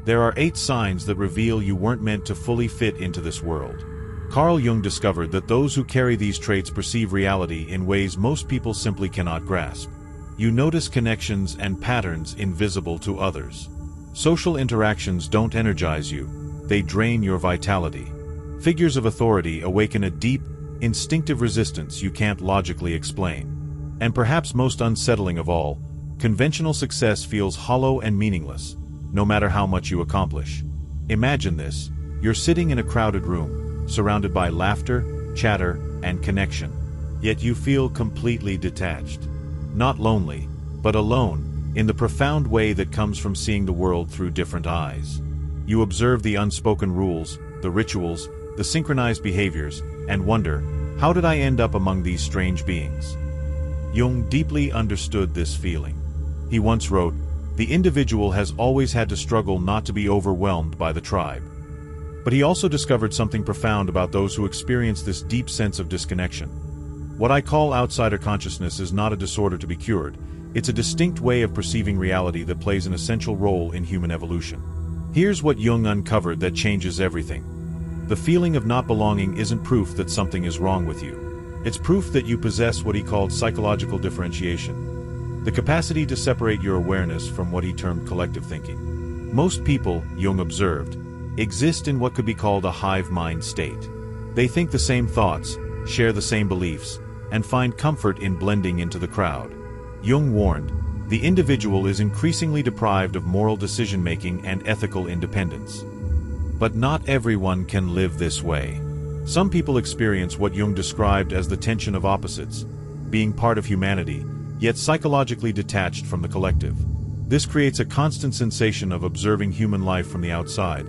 There are 8 signs that reveal you weren't meant to fully fit into this world. Carl Jung discovered that those who carry these traits perceive reality in ways most people simply cannot grasp. You notice connections and patterns invisible to others. Social interactions don't energize you, they drain your vitality. Figures of authority awaken a deep, instinctive resistance you can't logically explain. And perhaps most unsettling of all, conventional success feels hollow and meaningless, no matter how much you accomplish. Imagine this: you're sitting in a crowded room, surrounded by laughter, chatter, and connection. Yet you feel completely detached. Not lonely, but alone, in the profound way that comes from seeing the world through different eyes. You observe the unspoken rules, the rituals, the synchronized behaviors, and wonder, how did I end up among these strange beings? Jung deeply understood this feeling. He once wrote, "The individual has always had to struggle not to be overwhelmed by the tribe." But he also discovered something profound about those who experience this deep sense of disconnection. What I call outsider consciousness is not a disorder to be cured, it's a distinct way of perceiving reality that plays an essential role in human evolution. Here's what Jung uncovered that changes everything. The feeling of not belonging isn't proof that something is wrong with you. It's proof that you possess what he called psychological differentiation, the capacity to separate your awareness from what he termed collective thinking. Most people, Jung observed, exist in what could be called a hive mind state. They think the same thoughts, share the same beliefs, and find comfort in blending into the crowd. Jung warned, the individual is increasingly deprived of moral decision-making and ethical independence. But not everyone can live this way. Some people experience what Jung described as the tension of opposites, being part of humanity, yet psychologically detached from the collective. This creates a constant sensation of observing human life from the outside,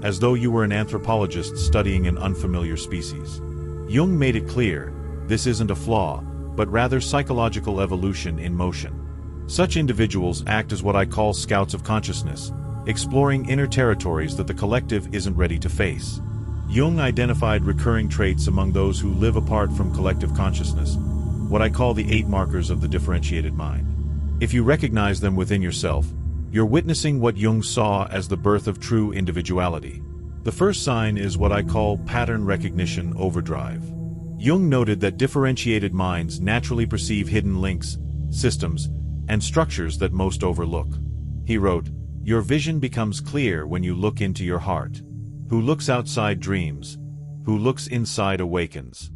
as though you were an anthropologist studying an unfamiliar species. Jung made it clear, this isn't a flaw, but rather psychological evolution in motion. Such individuals act as what I call scouts of consciousness, exploring inner territories that the collective isn't ready to face. Jung identified recurring traits among those who live apart from collective consciousness, what I call the 8 markers of the differentiated mind. If you recognize them within yourself, you're witnessing what Jung saw as the birth of true individuality. The first sign is what I call pattern recognition overdrive. Jung noted that differentiated minds naturally perceive hidden links, systems, and structures that most overlook. He wrote, "Your vision becomes clear when you look into your heart. Who looks outside dreams, who looks inside awakens."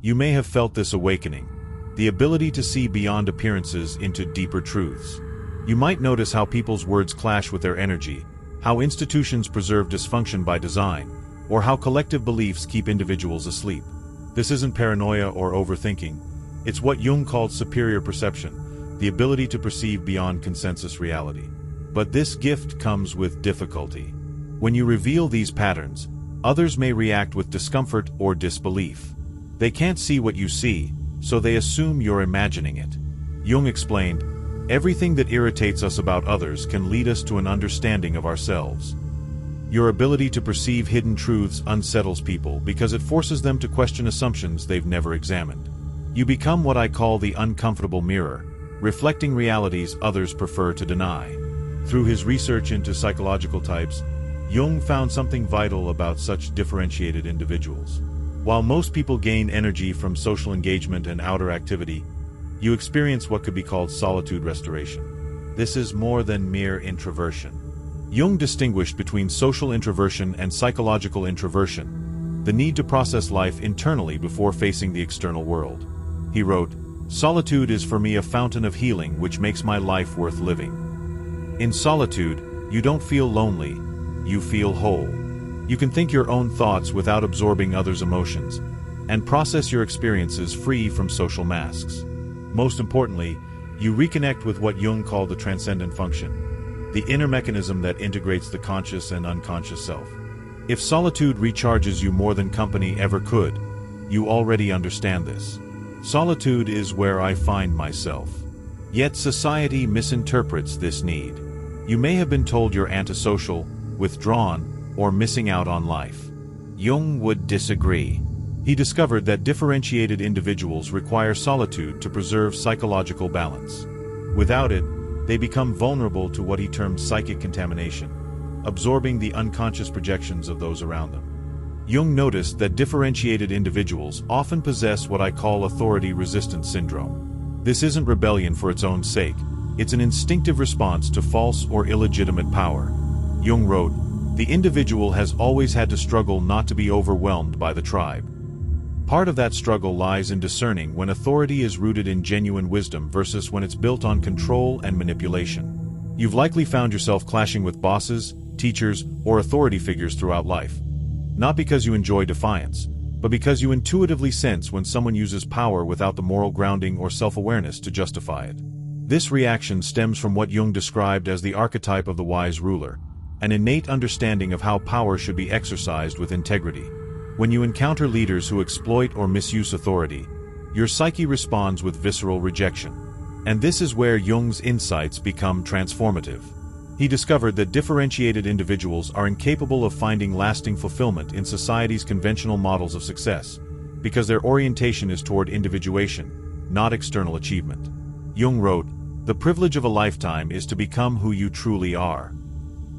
You may have felt this awakening, the ability to see beyond appearances into deeper truths. You might notice how people's words clash with their energy, how institutions preserve dysfunction by design, or how collective beliefs keep individuals asleep. This isn't paranoia or overthinking, it's what Jung called superior perception, the ability to perceive beyond consensus reality. But this gift comes with difficulty. When you reveal these patterns, others may react with discomfort or disbelief. They can't see what you see, so they assume you're imagining it. Jung explained, everything that irritates us about others can lead us to an understanding of ourselves. Your ability to perceive hidden truths unsettles people because it forces them to question assumptions they've never examined. You become what I call the uncomfortable mirror, reflecting realities others prefer to deny. Through his research into psychological types, Jung found something vital about such differentiated individuals. While most people gain energy from social engagement and outer activity, you experience what could be called solitude restoration. This is more than mere introversion. Jung distinguished between social introversion and psychological introversion, the need to process life internally before facing the external world. He wrote, "Solitude is for me a fountain of healing which makes my life worth living." In solitude, you don't feel lonely, you feel whole. You can think your own thoughts without absorbing others' emotions, and process your experiences free from social masks. Most importantly, you reconnect with what Jung called the transcendent function, the inner mechanism that integrates the conscious and unconscious self. If solitude recharges you more than company ever could, you already understand this. Solitude is where I find myself. Yet society misinterprets this need. You may have been told you're antisocial, withdrawn, or missing out on life. Jung would disagree. He discovered that differentiated individuals require solitude to preserve psychological balance. Without it, they become vulnerable to what he termed psychic contamination, absorbing the unconscious projections of those around them. Jung noticed that differentiated individuals often possess what I call authority-resistance syndrome. This isn't rebellion for its own sake, it's an instinctive response to false or illegitimate power. Jung wrote, "The individual has always had to struggle not to be overwhelmed by the tribe." Part of that struggle lies in discerning when authority is rooted in genuine wisdom versus when it's built on control and manipulation. You've likely found yourself clashing with bosses, teachers, or authority figures throughout life. Not because you enjoy defiance, but because you intuitively sense when someone uses power without the moral grounding or self-awareness to justify it. This reaction stems from what Jung described as the archetype of the wise ruler, an innate understanding of how power should be exercised with integrity. When you encounter leaders who exploit or misuse authority, your psyche responds with visceral rejection. And this is where Jung's insights become transformative. He discovered that differentiated individuals are incapable of finding lasting fulfillment in society's conventional models of success, because their orientation is toward individuation, not external achievement. Jung wrote, "The privilege of a lifetime is to become who you truly are."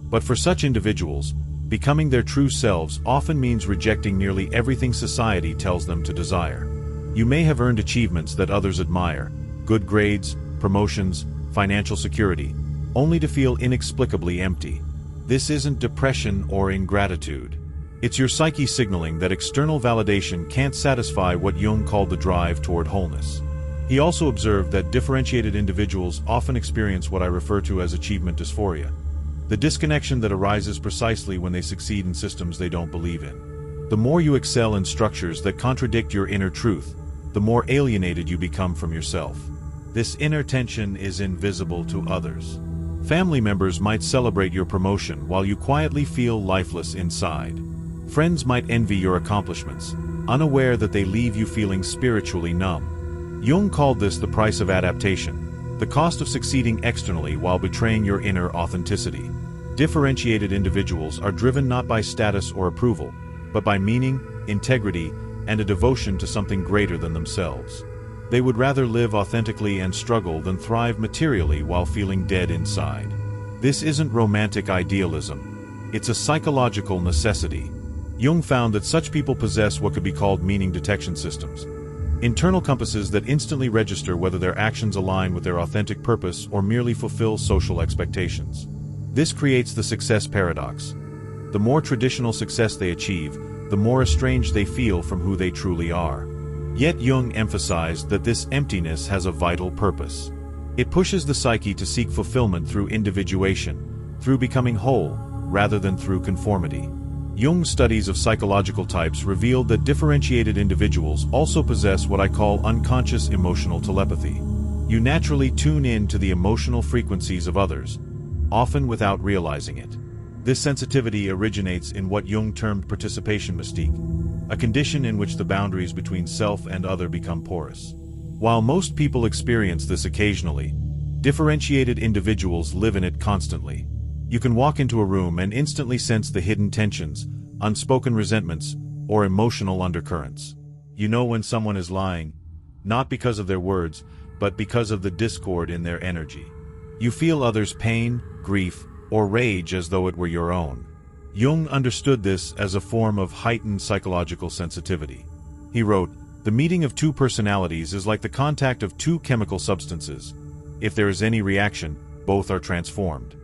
But for such individuals, becoming their true selves often means rejecting nearly everything society tells them to desire. You may have earned achievements that others admire, good grades, promotions, financial security, only to feel inexplicably empty. This isn't depression or ingratitude. It's your psyche signaling that external validation can't satisfy what Jung called the drive toward wholeness. He also observed that differentiated individuals often experience what I refer to as achievement dysphoria, the disconnection that arises precisely when they succeed in systems they don't believe in. The more you excel in structures that contradict your inner truth, the more alienated you become from yourself. This inner tension is invisible to others. Family members might celebrate your promotion while you quietly feel lifeless inside. Friends might envy your accomplishments, unaware that they leave you feeling spiritually numb. Jung called this the price of adaptation, the cost of succeeding externally while betraying your inner authenticity. Differentiated individuals are driven not by status or approval, but by meaning, integrity, and a devotion to something greater than themselves. They would rather live authentically and struggle than thrive materially while feeling dead inside. This isn't romantic idealism. It's a psychological necessity. Jung found that such people possess what could be called meaning detection systems, internal compasses that instantly register whether their actions align with their authentic purpose or merely fulfill social expectations. This creates the success paradox. The more traditional success they achieve, the more estranged they feel from who they truly are. Yet Jung emphasized that this emptiness has a vital purpose. It pushes the psyche to seek fulfillment through individuation, through becoming whole, rather than through conformity. Jung's studies of psychological types revealed that differentiated individuals also possess what I call unconscious emotional telepathy. You naturally tune in to the emotional frequencies of others, often without realizing it. This sensitivity originates in what Jung termed participation mystique, a condition in which the boundaries between self and other become porous. While most people experience this occasionally, differentiated individuals live in it constantly. You can walk into a room and instantly sense the hidden tensions, unspoken resentments, or emotional undercurrents. You know when someone is lying, not because of their words, but because of the discord in their energy. You feel others' pain, grief, or rage as though it were your own. Jung understood this as a form of heightened psychological sensitivity. He wrote, "The meeting of two personalities is like the contact of two chemical substances. If there is any reaction, both are transformed."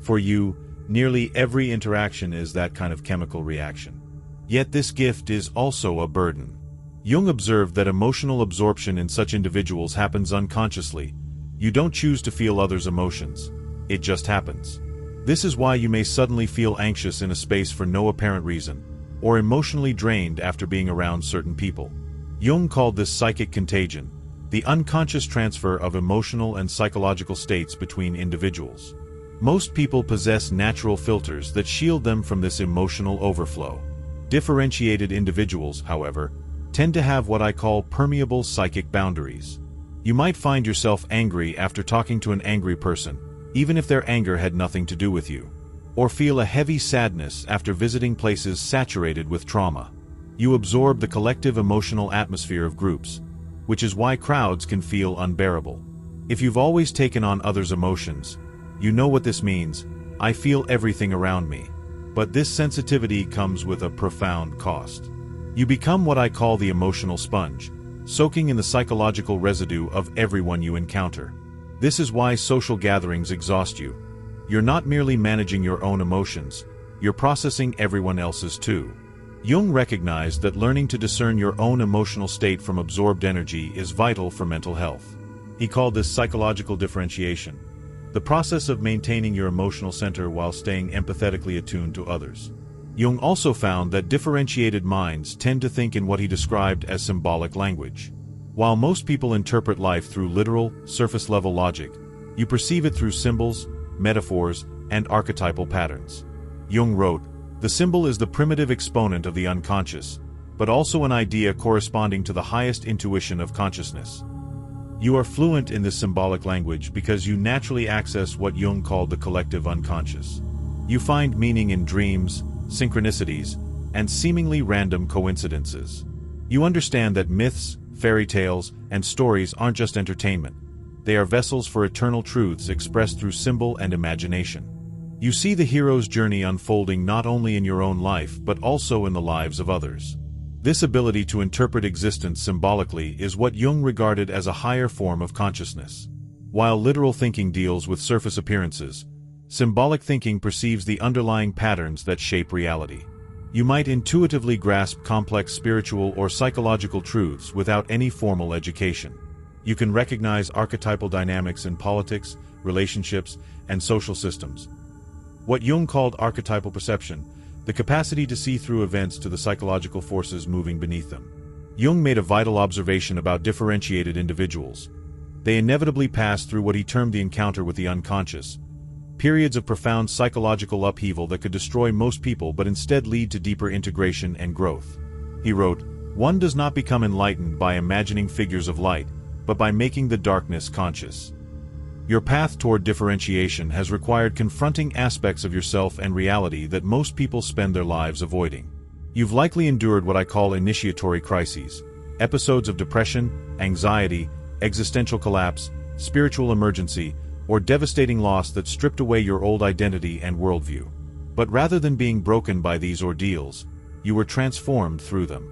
For you, nearly every interaction is that kind of chemical reaction. Yet this gift is also a burden. Jung observed that emotional absorption in such individuals happens unconsciously. You don't choose to feel others' emotions. It just happens. This is why you may suddenly feel anxious in a space for no apparent reason, or emotionally drained after being around certain people. Jung called this psychic contagion, the unconscious transfer of emotional and psychological states between individuals. Most people possess natural filters that shield them from this emotional overflow. Differentiated individuals, however, tend to have what I call permeable psychic boundaries. You might find yourself angry after talking to an angry person, even if their anger had nothing to do with you. Or feel a heavy sadness after visiting places saturated with trauma. You absorb the collective emotional atmosphere of groups, which is why crowds can feel unbearable. If you've always taken on others' emotions, you know what this means. I feel everything around me. But this sensitivity comes with a profound cost. You become what I call the emotional sponge, soaking in the psychological residue of everyone you encounter. This is why social gatherings exhaust you. You're not merely managing your own emotions, you're processing everyone else's too. Jung recognized that learning to discern your own emotional state from absorbed energy is vital for mental health. He called this psychological differentiation, the process of maintaining your emotional center while staying empathetically attuned to others. Jung also found that differentiated minds tend to think in what he described as symbolic language. While most people interpret life through literal, surface-level logic, you perceive it through symbols, metaphors, and archetypal patterns. Jung wrote, "The symbol is the primitive exponent of the unconscious, but also an idea corresponding to the highest intuition of consciousness." You are fluent in this symbolic language because you naturally access what Jung called the collective unconscious. You find meaning in dreams, synchronicities, and seemingly random coincidences. You understand that myths, fairy tales, and stories aren't just entertainment. They are vessels for eternal truths expressed through symbol and imagination. You see the hero's journey unfolding not only in your own life but also in the lives of others. This ability to interpret existence symbolically is what Jung regarded as a higher form of consciousness. While literal thinking deals with surface appearances, symbolic thinking perceives the underlying patterns that shape reality. You might intuitively grasp complex spiritual or psychological truths without any formal education. You can recognize archetypal dynamics in politics, relationships, and social systems. What Jung called archetypal perception, the capacity to see through events to the psychological forces moving beneath them. Jung made a vital observation about differentiated individuals. They inevitably pass through what he termed the encounter with the unconscious, periods of profound psychological upheaval that could destroy most people but instead lead to deeper integration and growth. He wrote, "One does not become enlightened by imagining figures of light, but by making the darkness conscious." Your path toward differentiation has required confronting aspects of yourself and reality that most people spend their lives avoiding. You've likely endured what I call initiatory crises, episodes of depression, anxiety, existential collapse, spiritual emergency, or devastating loss that stripped away your old identity and worldview. But rather than being broken by these ordeals, you were transformed through them.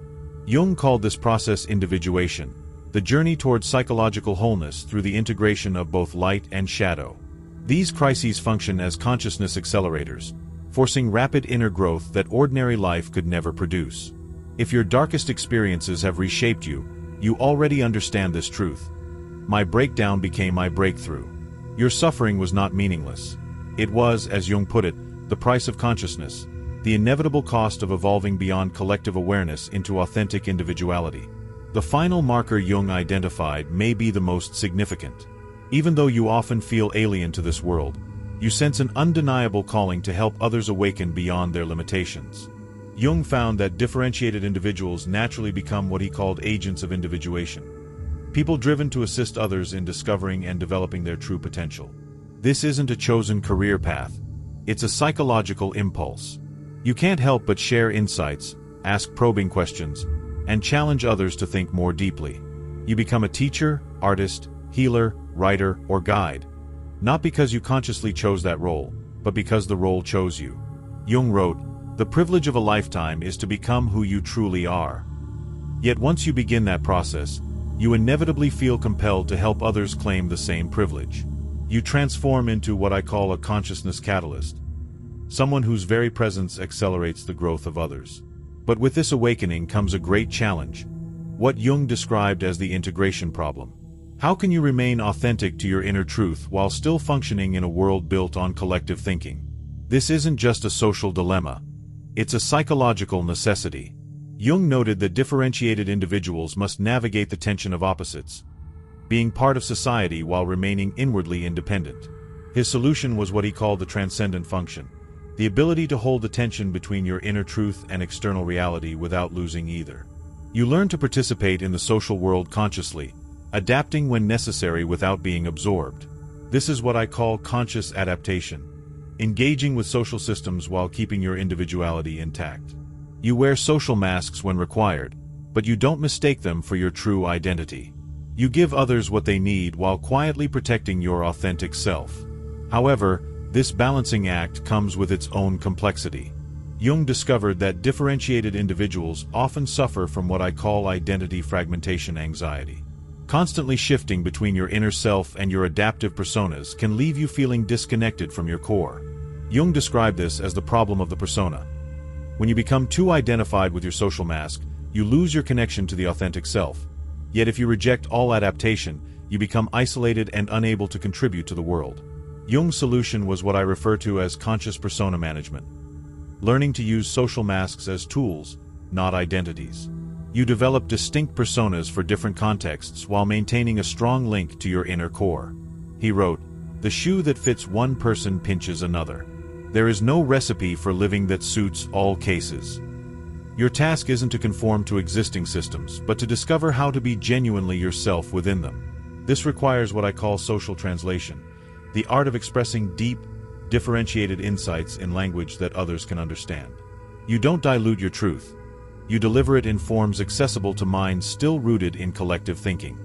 Jung called this process individuation, the journey towards psychological wholeness through the integration of both light and shadow. These crises function as consciousness accelerators, forcing rapid inner growth that ordinary life could never produce. If your darkest experiences have reshaped you, you already understand this truth. My breakdown became my breakthrough. Your suffering was not meaningless. It was, as Jung put it, the price of consciousness, the inevitable cost of evolving beyond collective awareness into authentic individuality. The final marker Jung identified may be the most significant. Even though you often feel alien to this world, you sense an undeniable calling to help others awaken beyond their limitations. Jung found that differentiated individuals naturally become what he called agents of individuation. People driven to assist others in discovering and developing their true potential. This isn't a chosen career path. It's a psychological impulse. You can't help but share insights, ask probing questions, and challenge others to think more deeply. You become a teacher, artist, healer, writer, or guide. Not because you consciously chose that role, but because the role chose you. Jung wrote, "The privilege of a lifetime is to become who you truly are." Yet once you begin that process, you inevitably feel compelled to help others claim the same privilege. You transform into what I call a consciousness catalyst, someone whose very presence accelerates the growth of others. But with this awakening comes a great challenge, what Jung described as the integration problem. How can you remain authentic to your inner truth while still functioning in a world built on collective thinking? This isn't just a social dilemma. It's a psychological necessity. Jung noted that differentiated individuals must navigate the tension of opposites, being part of society while remaining inwardly independent. His solution was what he called the transcendent function, the ability to hold the tension between your inner truth and external reality without losing either. You learn to participate in the social world consciously, adapting when necessary without being absorbed. This is what I call conscious adaptation, engaging with social systems while keeping your individuality intact. You wear social masks when required, but you don't mistake them for your true identity. You give others what they need while quietly protecting your authentic self. However, This balancing act comes with its own complexity. Jung discovered that differentiated individuals often suffer from what I call identity fragmentation anxiety. Constantly shifting between your inner self and your adaptive personas can leave you feeling disconnected from your core. Jung described this as the problem of the persona. When you become too identified with your social mask, you lose your connection to the authentic self. Yet if you reject all adaptation, you become isolated and unable to contribute to the world. Jung's solution was what I refer to as conscious persona management. Learning to use social masks as tools, not identities. You develop distinct personas for different contexts while maintaining a strong link to your inner core. He wrote, "The shoe that fits one person pinches another. There is no recipe for living that suits all cases." Your task isn't to conform to existing systems, but to discover how to be genuinely yourself within them. This requires what I call social translation, the art of expressing deep, differentiated insights in language that others can understand. You don't dilute your truth. You deliver it in forms accessible to minds still rooted in collective thinking.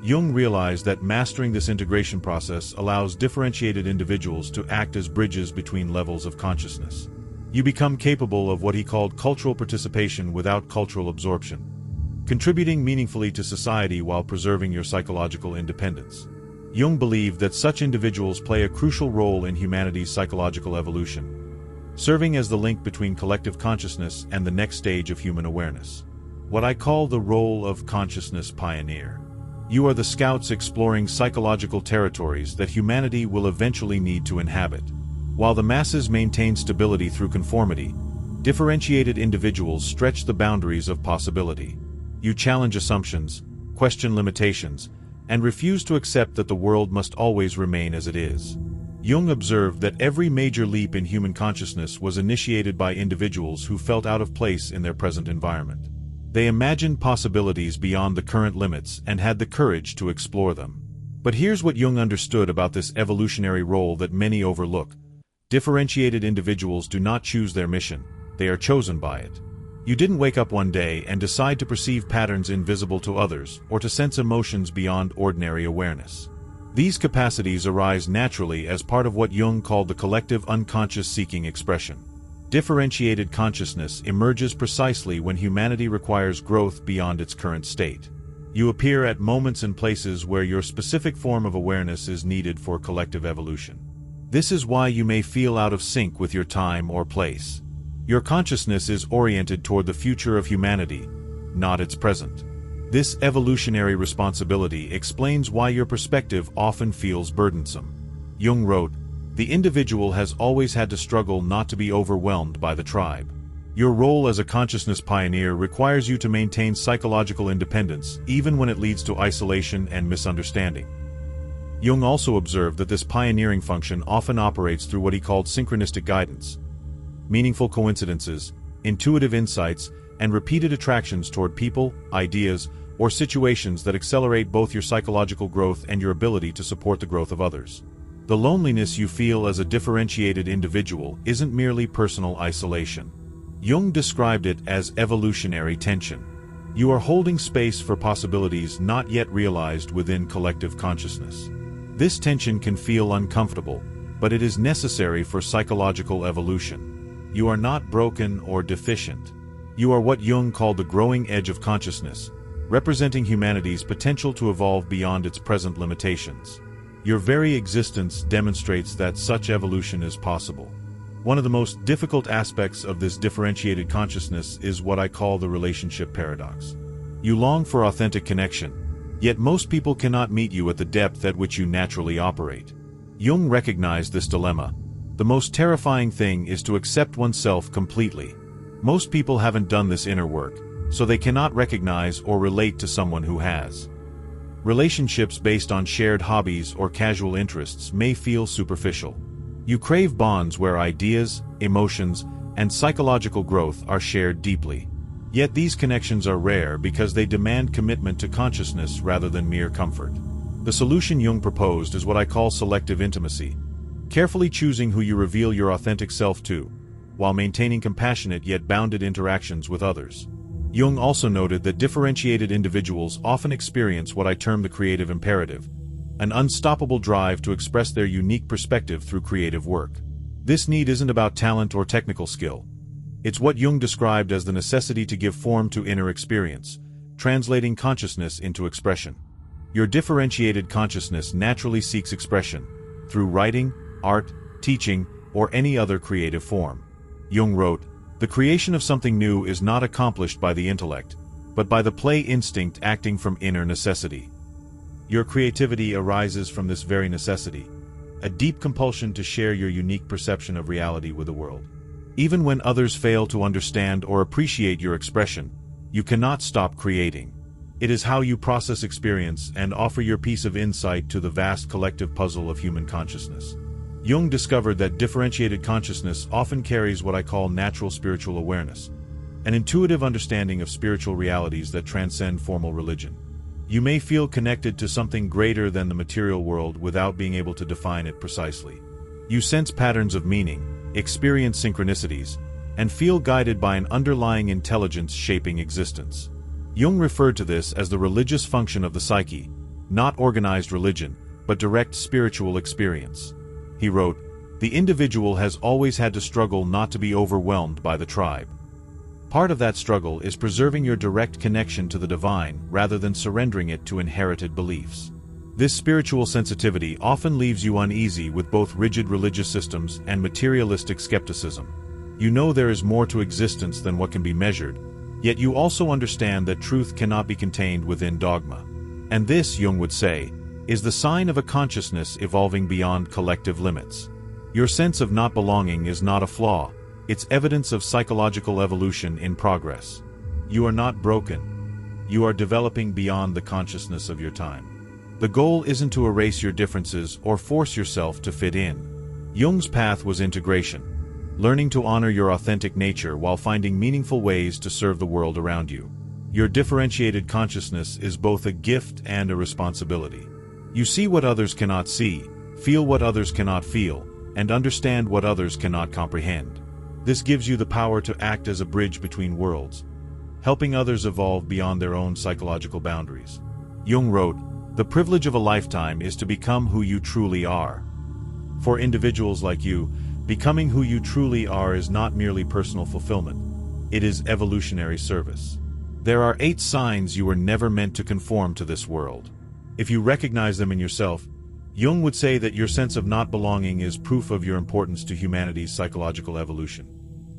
Jung realized that mastering this integration process allows differentiated individuals to act as bridges between levels of consciousness. You become capable of what he called cultural participation without cultural absorption, contributing meaningfully to society while preserving your psychological independence. Jung believed that such individuals play a crucial role in humanity's psychological evolution, serving as the link between collective consciousness and the next stage of human awareness. What I call the role of consciousness pioneer. You are the scouts exploring psychological territories that humanity will eventually need to inhabit. While the masses maintain stability through conformity, differentiated individuals stretch the boundaries of possibility. You challenge assumptions, question limitations, and refuse to accept that the world must always remain as it is. Jung observed that every major leap in human consciousness was initiated by individuals who felt out of place in their present environment. They imagined possibilities beyond the current limits and had the courage to explore them. But here's what Jung understood about this evolutionary role that many overlook. Differentiated individuals do not choose their mission, they are chosen by it. You didn't wake up one day and decide to perceive patterns invisible to others or to sense emotions beyond ordinary awareness. These capacities arise naturally as part of what Jung called the collective unconscious seeking expression. Differentiated consciousness emerges precisely when humanity requires growth beyond its current state. You appear at moments and places where your specific form of awareness is needed for collective evolution. This is why you may feel out of sync with your time or place. Your consciousness is oriented toward the future of humanity, not its present. This evolutionary responsibility explains why your perspective often feels burdensome. Jung wrote, "The individual has always had to struggle not to be overwhelmed by the tribe." Your role as a consciousness pioneer requires you to maintain psychological independence, even when it leads to isolation and misunderstanding. Jung also observed that this pioneering function often operates through what he called synchronistic guidance, meaningful coincidences, intuitive insights, and repeated attractions toward people, ideas, or situations that accelerate both your psychological growth and your ability to support the growth of others. The loneliness you feel as a differentiated individual isn't merely personal isolation. Jung described it as evolutionary tension. You are holding space for possibilities not yet realized within collective consciousness. This tension can feel uncomfortable, but it is necessary for psychological evolution. You are not broken or deficient. You are what Jung called the growing edge of consciousness, representing humanity's potential to evolve beyond its present limitations. Your very existence demonstrates that such evolution is possible. One of the most difficult aspects of this differentiated consciousness is what I call the relationship paradox. You long for authentic connection, yet most people cannot meet you at the depth at which you naturally operate. Jung recognized this dilemma. The most terrifying thing is to accept oneself completely. Most people haven't done this inner work, so they cannot recognize or relate to someone who has. Relationships based on shared hobbies or casual interests may feel superficial. You crave bonds where ideas, emotions, and psychological growth are shared deeply. Yet these connections are rare because they demand commitment to consciousness rather than mere comfort. The solution Jung proposed is what I call selective intimacy, carefully choosing who you reveal your authentic self to, while maintaining compassionate yet bounded interactions with others. Jung also noted that differentiated individuals often experience what I term the creative imperative, an unstoppable drive to express their unique perspective through creative work. This need isn't about talent or technical skill. It's what Jung described as the necessity to give form to inner experience, translating consciousness into expression. Your differentiated consciousness naturally seeks expression, through writing, art, teaching, or any other creative form. Jung wrote, "The creation of something new is not accomplished by the intellect, but by the play instinct acting from inner necessity." Your creativity arises from this very necessity, a deep compulsion to share your unique perception of reality with the world. Even when others fail to understand or appreciate your expression, you cannot stop creating. It is how you process experience and offer your piece of insight to the vast collective puzzle of human consciousness. Jung discovered that differentiated consciousness often carries what I call natural spiritual awareness, an intuitive understanding of spiritual realities that transcend formal religion. You may feel connected to something greater than the material world without being able to define it precisely. You sense patterns of meaning, experience synchronicities, and feel guided by an underlying intelligence shaping existence. Jung referred to this as the religious function of the psyche, not organized religion, but direct spiritual experience. He wrote, "The individual has always had to struggle not to be overwhelmed by the tribe. Part of that struggle is preserving your direct connection to the divine rather than surrendering it to inherited beliefs. This spiritual sensitivity often leaves you uneasy with both rigid religious systems and materialistic skepticism. You know there is more to existence than what can be measured, yet you also understand that truth cannot be contained within dogma. And this, Jung would say, is the sign of a consciousness evolving beyond collective limits. Your sense of not belonging is not a flaw, it's evidence of psychological evolution in progress. You are not broken. You are developing beyond the consciousness of your time. The goal isn't to erase your differences or force yourself to fit in. Jung's path was integration, learning to honor your authentic nature while finding meaningful ways to serve the world around you. Your differentiated consciousness is both a gift and a responsibility. You see what others cannot see, feel what others cannot feel, and understand what others cannot comprehend. This gives you the power to act as a bridge between worlds, helping others evolve beyond their own psychological boundaries. Jung wrote, "The privilege of a lifetime is to become who you truly are." For individuals like you, becoming who you truly are is not merely personal fulfillment, it is evolutionary service. There are 8 signs you were never meant to conform to this world. If you recognize them in yourself, Jung would say that your sense of not belonging is proof of your importance to humanity's psychological evolution.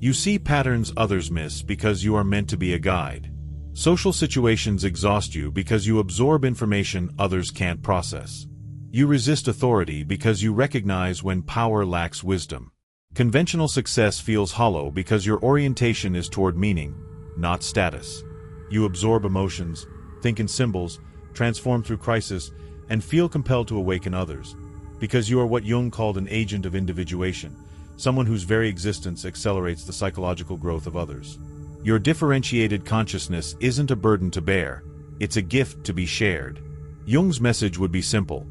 You see patterns others miss because you are meant to be a guide. Social situations exhaust you because you absorb information others can't process. You resist authority because you recognize when power lacks wisdom. Conventional success feels hollow because your orientation is toward meaning, not status. You absorb emotions, think in symbols, transform through crisis, and feel compelled to awaken others, because you are what Jung called an agent of individuation, someone whose very existence accelerates the psychological growth of others. Your differentiated consciousness isn't a burden to bear, it's a gift to be shared. Jung's message would be simple.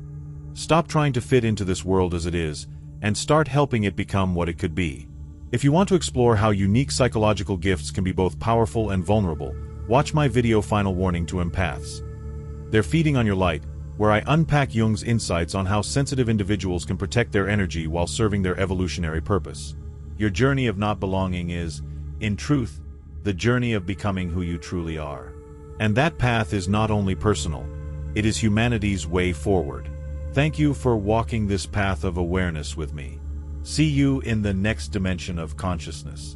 Stop trying to fit into this world as it is, and start helping it become what it could be. If you want to explore how unique psychological gifts can be both powerful and vulnerable, watch my video Final Warning to Empaths. They're feeding on your light, where I unpack Jung's insights on how sensitive individuals can protect their energy while serving their evolutionary purpose. Your journey of not belonging is, in truth, the journey of becoming who you truly are. And that path is not only personal, it is humanity's way forward. Thank you for walking this path of awareness with me. See you in the next dimension of consciousness.